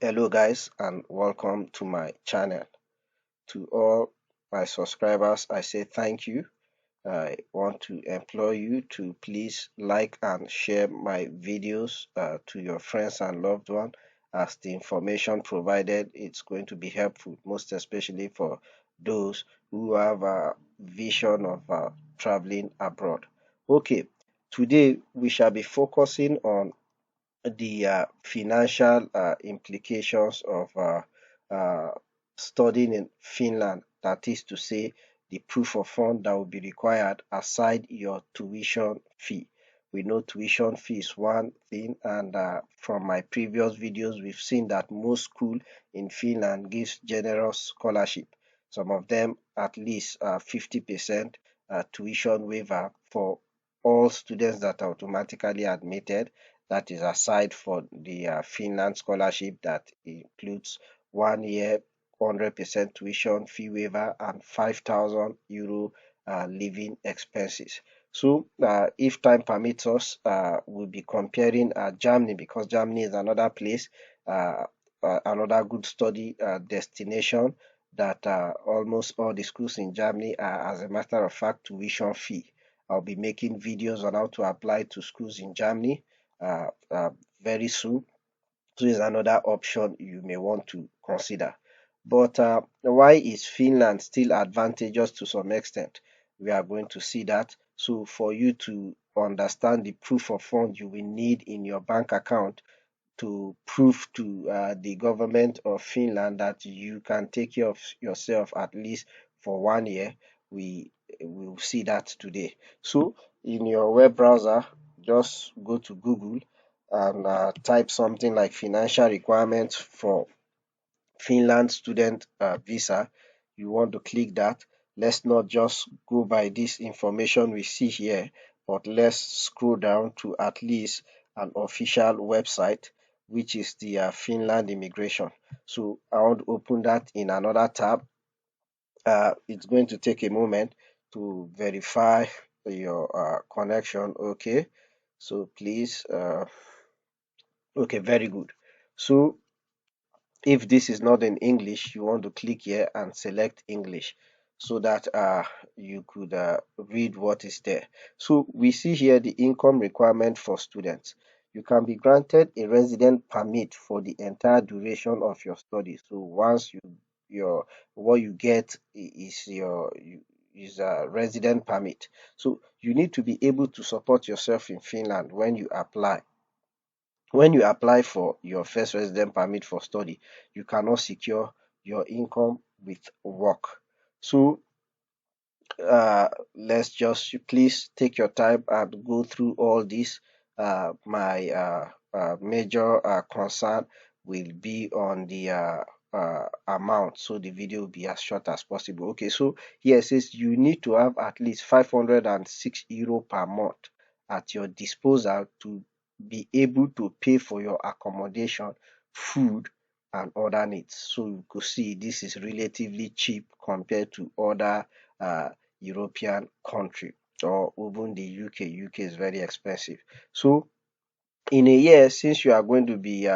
Hello guys and welcome to my channel. To all my subscribers, I say thank you. I want to implore you to please like and share my videos to your friends and loved ones, as the information provided it's going to be helpful, most especially for those who have a vision of traveling abroad. Okay, today we shall be focusing on the financial implications of uh, studying in Finland. That is to say, the proof of fund that will be required aside your tuition fee. We know tuition fee is one thing, and from my previous videos, we've seen that most school in Finland gives generous scholarship. Some of them at least 50% tuition waiver for all students that are automatically admitted. That is aside for the Finland scholarship that includes 1 year 100% tuition fee waiver and €5,000 living expenses. So, if time permits us, we'll be comparing Germany, because Germany is another place, uh, another good study destination that almost all the schools in Germany are, as a matter of fact, tuition free. I'll be making videos on how to apply to schools in Germany uh, uh, very soon. So is another option you may want to consider. But why is Finland still advantageous to some extent? We are going to see that. So for you to understand the proof of funds you will need in your bank account to prove to the government of Finland that you can take care of yourself at least for 1 year, we will see that today. So in your web browser, just go to Google and type something like financial requirements for Finland student visa. You want to click that. Let's not just go by this information we see here, but let's scroll down to at least an official website, which is the Finland immigration. So I want to open that in another tab. It's going to take a moment to verify your connection. Okay, so please, okay, very good. So if this is not in English, you want to click here and select English so that you could read what is there. So we see here the income requirement for students. You can be granted a resident permit for the entire duration of your study. So once your what you get is is a resident permit. So you need to be able to support yourself in Finland when you apply. When you apply for your first resident permit for study, you cannot secure your income with work. So let's just please take your time and go through all this. My major concern will be on the amount, so the video will be as short as possible. Okay, so here it says you need to have at least €506 per month at your disposal to be able to pay for your accommodation, food, and other needs. So you could see this is relatively cheap compared to other European country, or even the UK. UK is very expensive. So in a year, since you are going to be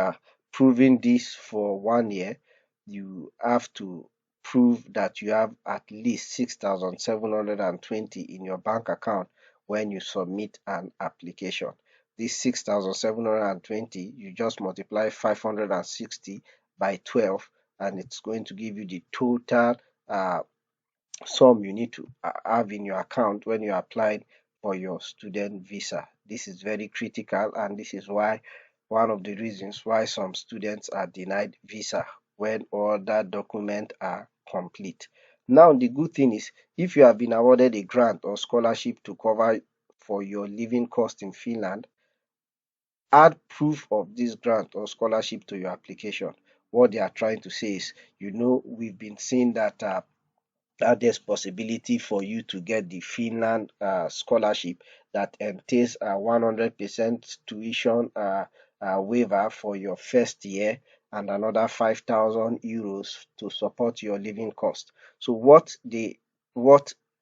proving this for 1 year, you have to prove that you have at least 6,720 in your bank account when you submit an application. This 6,720, you just multiply 560 by 12, and it's going to give you the total sum you need to have in your account when you applied for your student visa. This is very critical, and this is why one of the reasons why some students are denied visa when all that document are complete. Now the good thing is, if you have been awarded a grant or scholarship to cover for your living cost in Finland, add proof of this grant or scholarship to your application. What they are trying to say is, we've been seeing that there's possibility for you to get the Finland scholarship that entails a 100% tuition waiver for your first year and another €5,000 to support your living cost. So what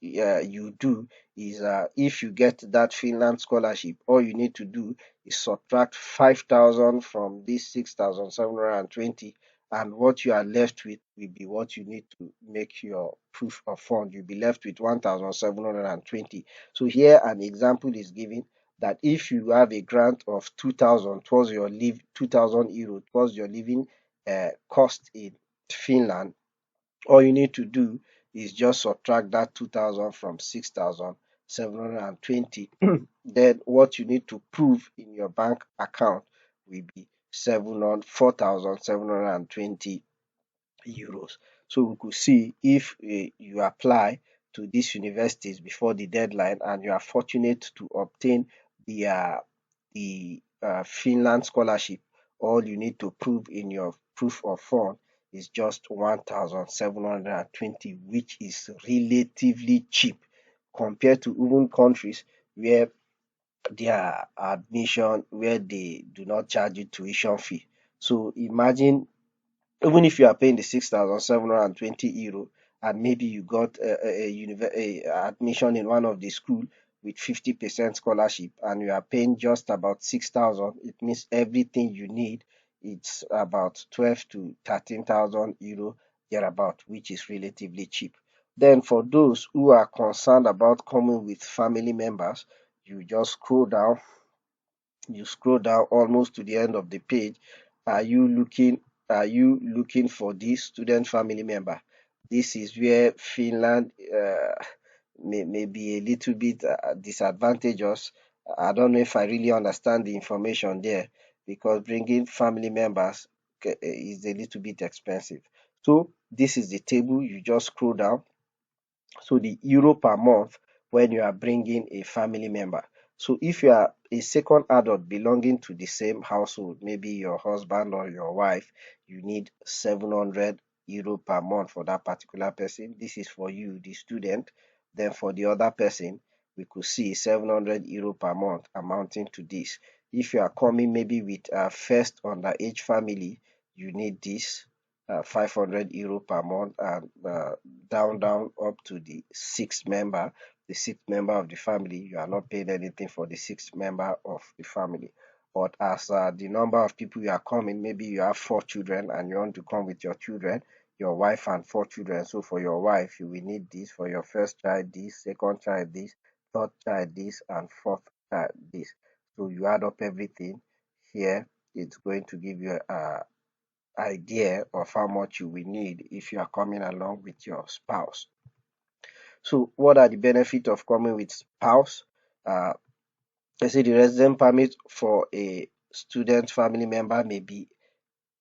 you do is if you get that Finland scholarship, all you need to do is subtract 5,000 from this 6,720, and what you are left with will be what you need to make your proof of fund. You'll be left with 1,720. So here an example is given that if you have a grant of 2,000 towards your live 2,000 euro towards your living cost in Finland, all you need to do is just subtract that 2,000 from 6,720. Then what you need to prove in your bank account will be 4,720 euros. So we could see if you apply to these universities before the deadline and you are fortunate to obtain the Finland scholarship, all you need to prove in your proof of fund is just 1,720, which is relatively cheap compared to even countries where their admission, where they do not charge you tuition fee. So imagine, even if you are paying the 6,720 euro, and maybe you got a admission in one of the school with 50% scholarship, and you are paying just about 6,000, it means everything you need, it's about 12 to 13,000 euro thereabout, which is relatively cheap. Then for those who are concerned about coming with family members, you just scroll down almost to the end of the page. Are you looking for this student family member? This is where Finland may be a little bit disadvantageous. I don't know if I really understand the information there, because bringing family members is a little bit expensive. So this is the table. You just scroll down, so the euro per month when you are bringing a family member. So if you are a second adult belonging to the same household, maybe your husband or your wife, you need 700 euro per month for that particular person. This is for you, the student. Then for the other person, we could see 700 euro per month amounting to this. If you are coming maybe with a first underage family, you need this 500 euro per month, and down up to the sixth member of the family. You are not paying anything for the sixth member of the family. But as the number of people you are coming, maybe you have 4 children and you want to come with your children, your wife and 4 children. So for your wife, you will need this. For your first child this, second child this, third child this, and fourth child this. So you add up everything here, it's going to give you a idea of how much you will need if you are coming along with your spouse. So what are the benefits of coming with spouse? Uh, I say the resident permit for a student family member may be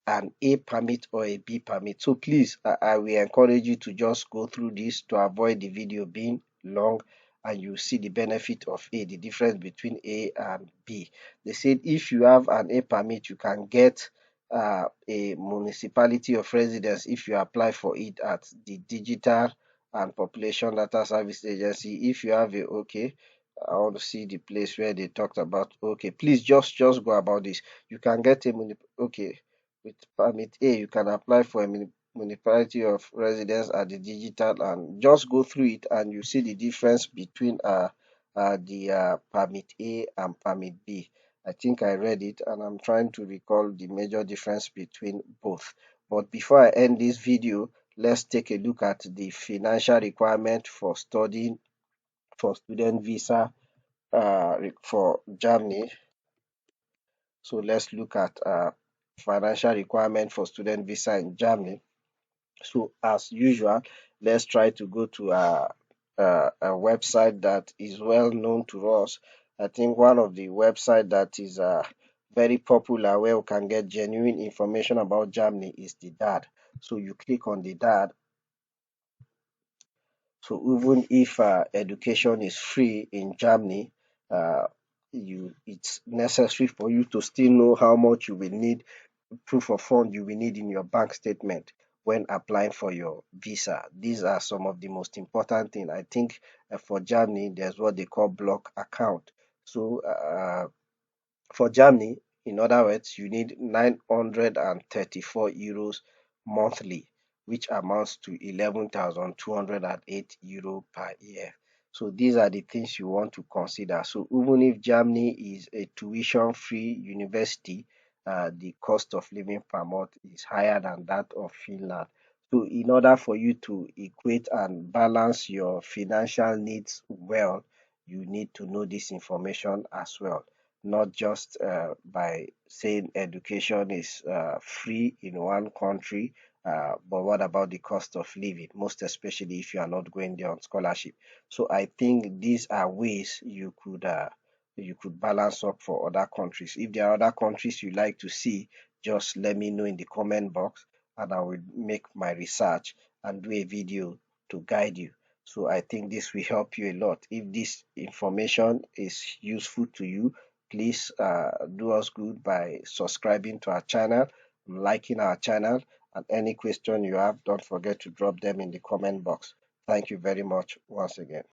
an A permit or a B permit. So please, I will encourage you to just go through this to avoid the video being long, and you see the benefit of A, the difference between A and B. They said if you have an A permit, you can get a municipality of residence if you apply for it at the Digital and Population Data Service Agency. If you have a okay, I want to see the place where they talked about okay. Please just go about this. You can get a okay. With permit A, you can apply for a municipality of residence at the digital, and just go through it and you see the difference between the permit A and permit B. I think I read it and I'm trying to recall the major difference between both. But before I end this video, let's take a look at the financial requirement for studying for student visa for Germany. So let's look at financial requirement for student visa in Germany. So as usual, let's try to go to a website that is well known to us. I think one of the website that is very popular where we can get genuine information about Germany is the DAD. So you click on the DAD. So even if education is free in Germany, uh, it's necessary for you to still know how much you will need, proof of fund you will need in your bank statement when applying for your visa. These are some of the most important things. I think for Germany, there's what they call block account. So for Germany, in other words, you need 934 euros monthly. which amounts to 11,208 euro per year. So these are the things you want to consider. So even if Germany is a tuition-free university, the cost of living per month is higher than that of Finland. So in order for you to equate and balance your financial needs well, you need to know this information as well, not just by saying education is free in one country, but what about the cost of living, most especially if you are not going there on scholarship. So I think these are ways you could balance up for other countries. If there are other countries you like to see, just let me know in the comment box and I will make my research and do a video to guide you. So I think this will help you a lot. If this information is useful to you, please do us good by subscribing to our channel, liking our channel, and any question you have, don't forget to drop them in the comment box. Thank you very much once again.